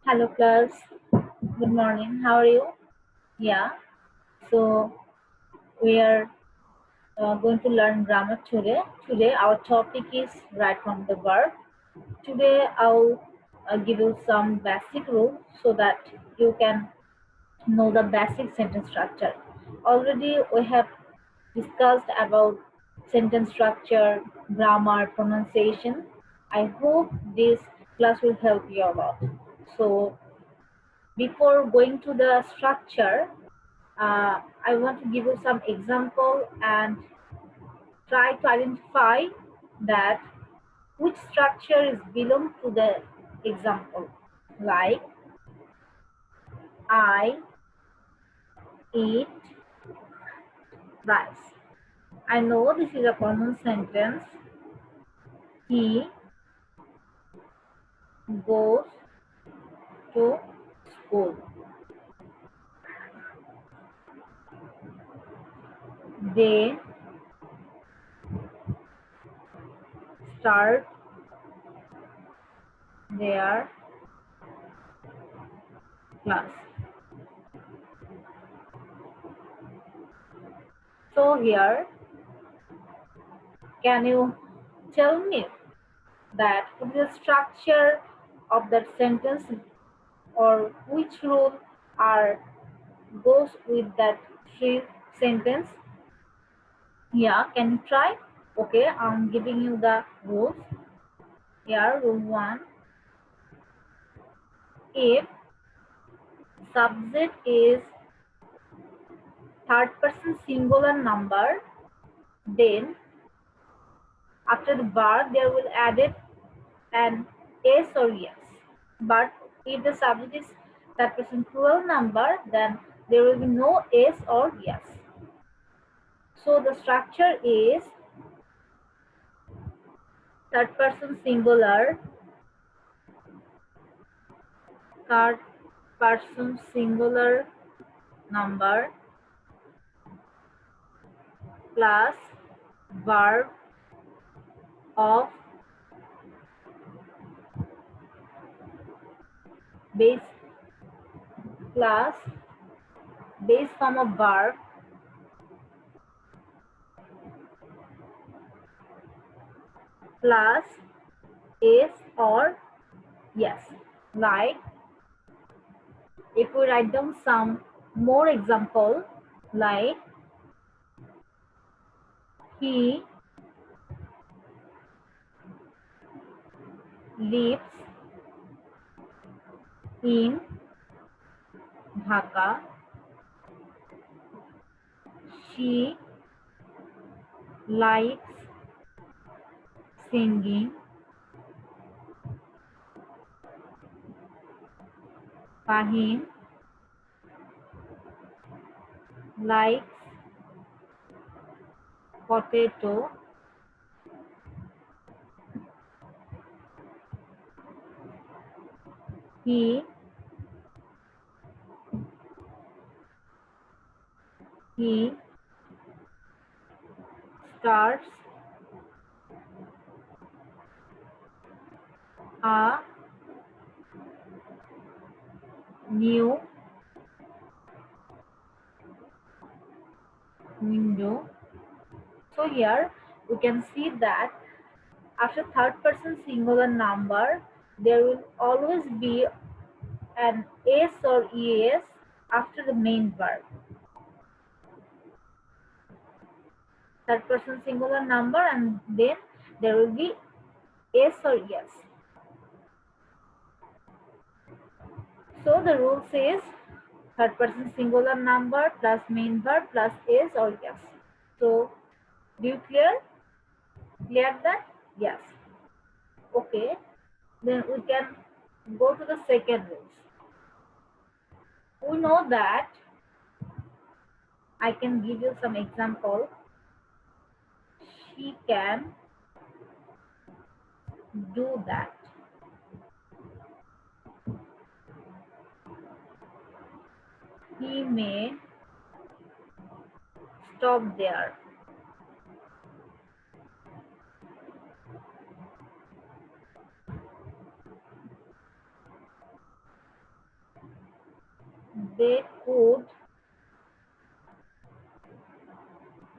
Hello class, good morning. How are you? Yeah, so we are going to learn grammar today. Today our topic is right from the verb. Today I'll give you some basic rules so that you can know the basic sentence structure. Already we have discussed about sentence structure, grammar, pronunciation. I hope this class will help you a lot. So before going to the structure, I want to give you some example and try to identify that which structure is belong to the example. Like I eat rice. I know this is a common sentence. He goes to school. They start their class. So here, can you tell me that the structure of that sentence or which rule are goes with that three sentence? Yeah, can you try? Okay, I'm giving you the rules. Here, rule 1. If subject is third person singular number, then after the verb there will added an s or yes. But if the subject is third person plural number, then there will be no s or yes. So the structure is third person singular, third person singular number plus verb of base plus base form of verb plus is or yes. Like if we write down some more example, like he lives in Dhaka. She likes singing. Fahim likes potato. He he starts a new window. So here we can see that after third person singular number, there will always be an s or es after the main verb. Third person singular number and then there will be s or yes. So the rule says third person singular number plus main verb plus s or yes. So do you clear that? Yes. Okay. Then we can go to the second rules. We know that I can give you some example. She can do that. He may stop there. they could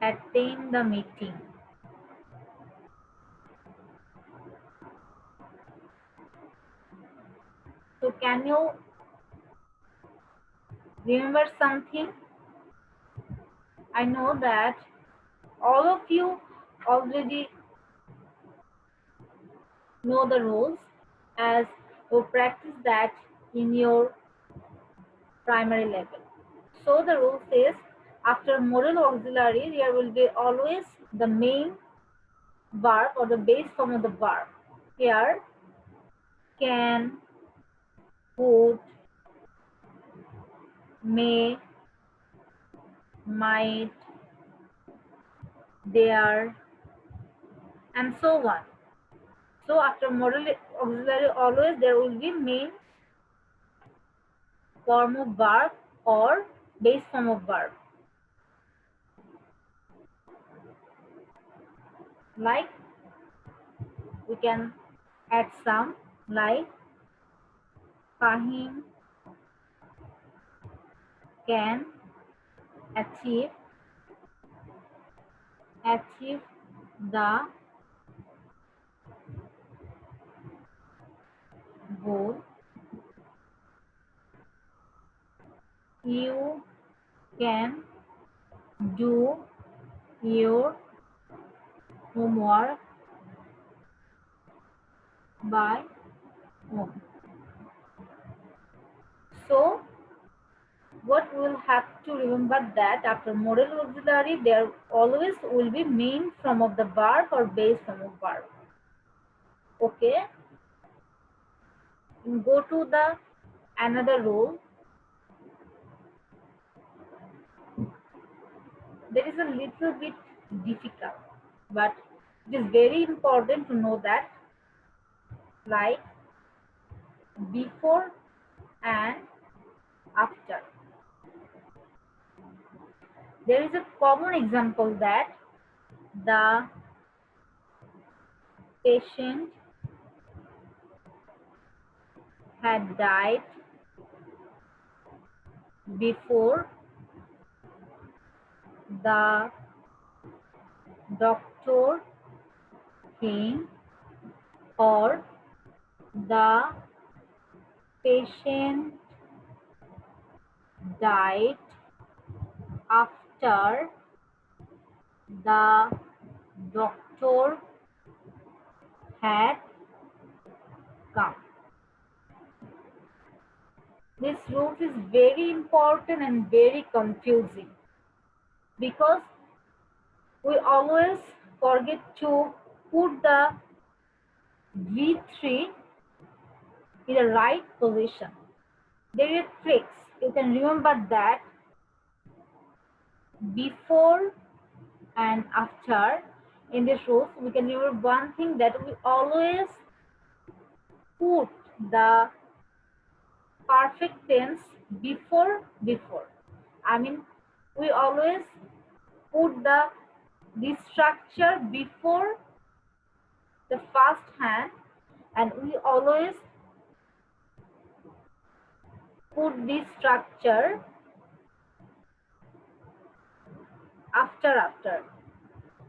attend the meeting. So can you remember something? I know that all of you already know the rules as you practice that in your primary level. So the rule says after modal auxiliary there will be always the main verb or the base form of the verb. Here can, would, may, might, dare, and so on. So after modal auxiliary always there will be main form of verb or base form of verb. Like we can add some like Fahim can achieve the goal. You can do your homework by home. So what we will have to remember that after modal auxiliary there always will be main form of the verb or base form of verb. Okay, go to the another rule. There is a little bit difficult, but it is very important to know that, like before and after. There is a common example that the patient had died before the doctor came, or the patient died after the doctor had come. This rule is very important and very confusing because we always forget to put the V3 in the right position. There is tricks. You can remember that before and after in this rule. We can remember one thing, that we always put the perfect tense before. I mean, we always put this structure before the first hand, and we always put this structure after.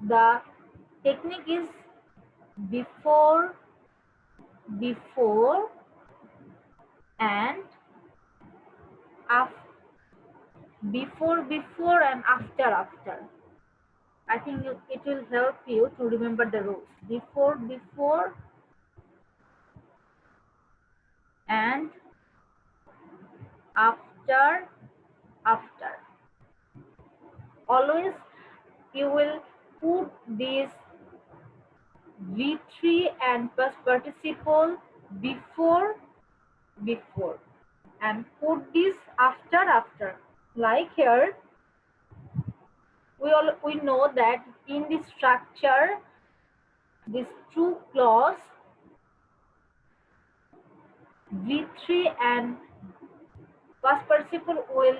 The technique is before and after. Before and after. I think it will help you to remember the rules. Before and after. Always you will put this V3 and past participle before and put this after. Like here, we know that in this structure, this true clause V3 and past participle will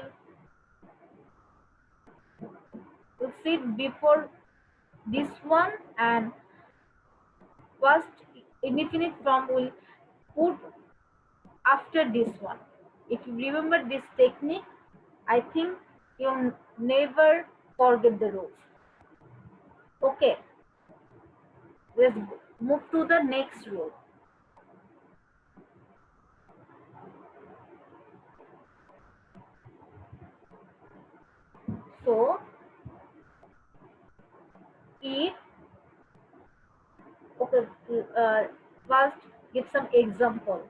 sit before this one, and past indefinite form will put after this one. If you remember this technique, I think you'll never forget the rules. Okay, let's move to the next rule. So if okay, first give some example.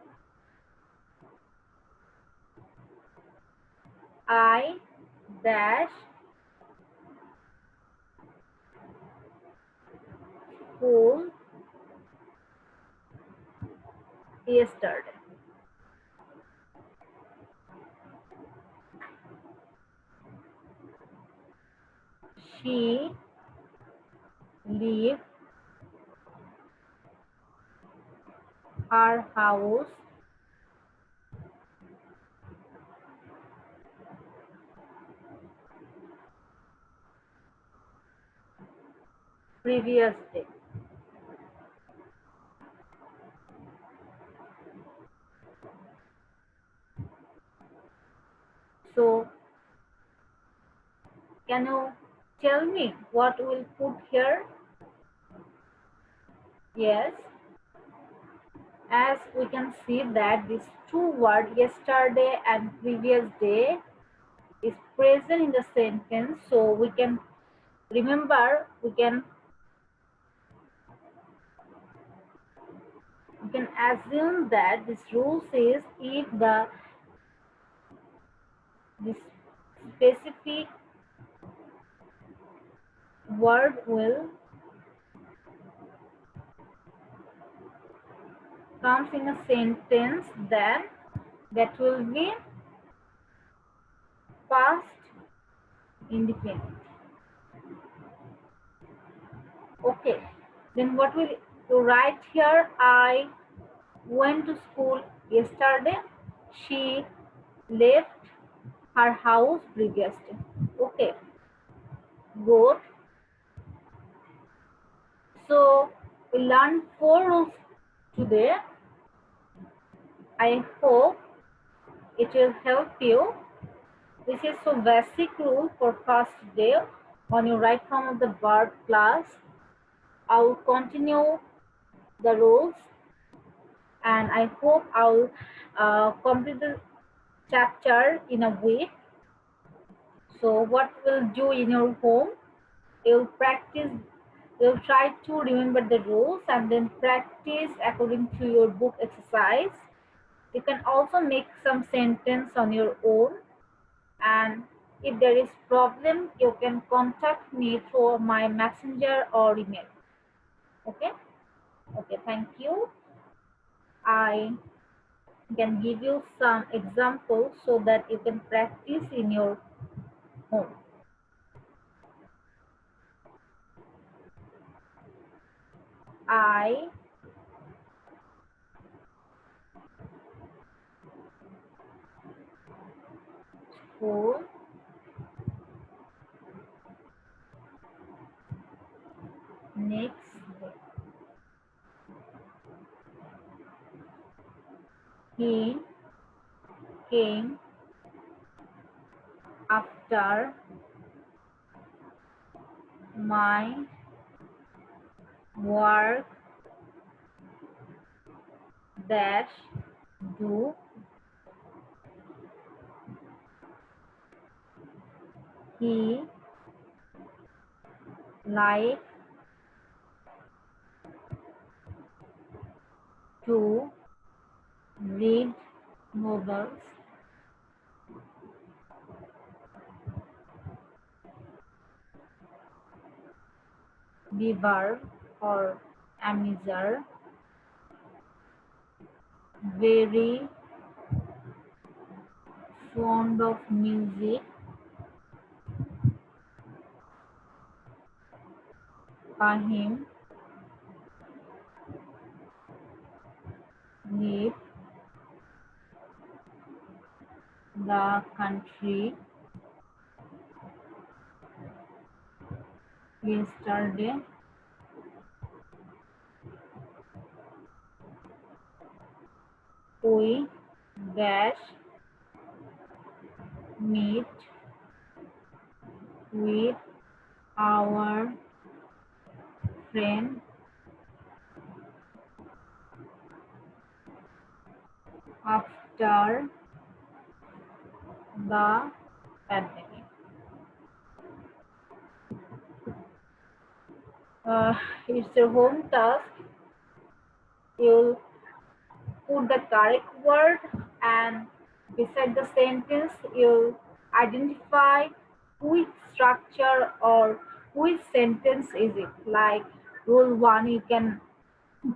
I dash school yesterday. She left her house previous day. So can you tell me what we'll put here? Yes, as we can see that these two words yesterday and previous day is present in the sentence, so we can remember, we can assume that this rule says if this specific word will comes in a sentence, then that will be past indefinite. Okay, then what will you write here? I went to school yesterday. She left her house previous day. Okay, good. So we learned 4 rules today. I hope it will help you. This is so basic rule for first day on your right form of the verb class. I will continue the rules and I hope I'll complete the chapter in a week. So what we'll do in your home, you'll practice, you'll try to remember the rules and then practice according to your book exercise. You can also make some sentence on your own, and if there is problem, you can contact me through my messenger or email. Okay? Okay, thank you. I can give you some examples so that you can practice in your home. I school next day. He came after my work dash do he like to read novels. Be verb or amateur. Very fond of music. Fahim leave the country yesterday. We dash meet with our friend after the pandemic. It's your home task. You'll put the correct word, and beside the sentence you'll identify which structure or which sentence is it. Like rule 1, you can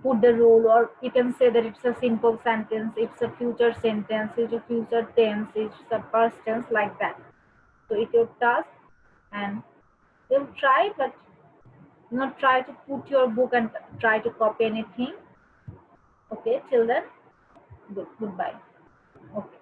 put the rule, or you can say that it's a simple sentence, it's a future sentence, it's a future tense, it's a past tense, like that. So it's your task, and you'll try, but not try to put your book and try to copy anything. Okay, till then, goodbye. Okay.